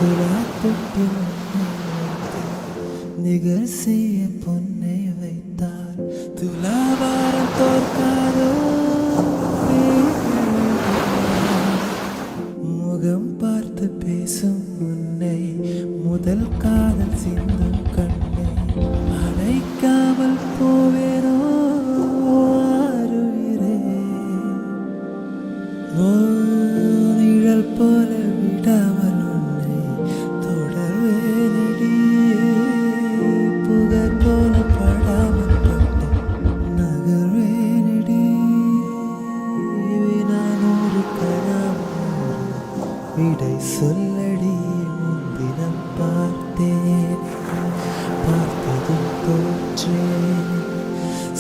துலாப்பொட்டில் நிகர் செய்ய பொன்னை வைத்தால் துலாபாரம் தோற்காதோ. முகம் பார்த்து பேசும் உன்னை முதல் காதல் சிந்தும் கண்ணை அணைக்காமல் போவேனோ ஆருயிரே. நிழல் போல விடாமல் உன்னை தொடர்வேனடி. புகை போல படாமல் பட்டு நகர்வேனடி. நான் ஒரு கனாமல் விடை சொல்லடி. முன்தினம் பார்த்தேன் பார்த்ததும் தோற்றேன்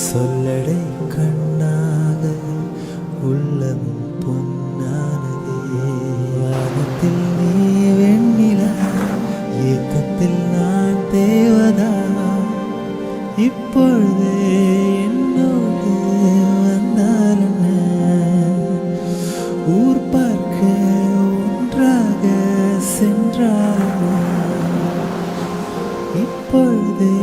சொல்லடை கண்ணாக உள்ளமும் பொன்னானதே. வானத்தில் நீ வெண்ணிலா ஏக்கத்தில் நான் தேவதா. இப்பொழுதே என்னோடு வந்தால் என்ன ஊர் பார்க்க ஒன்றாக சென்றால் இப்பொழுதே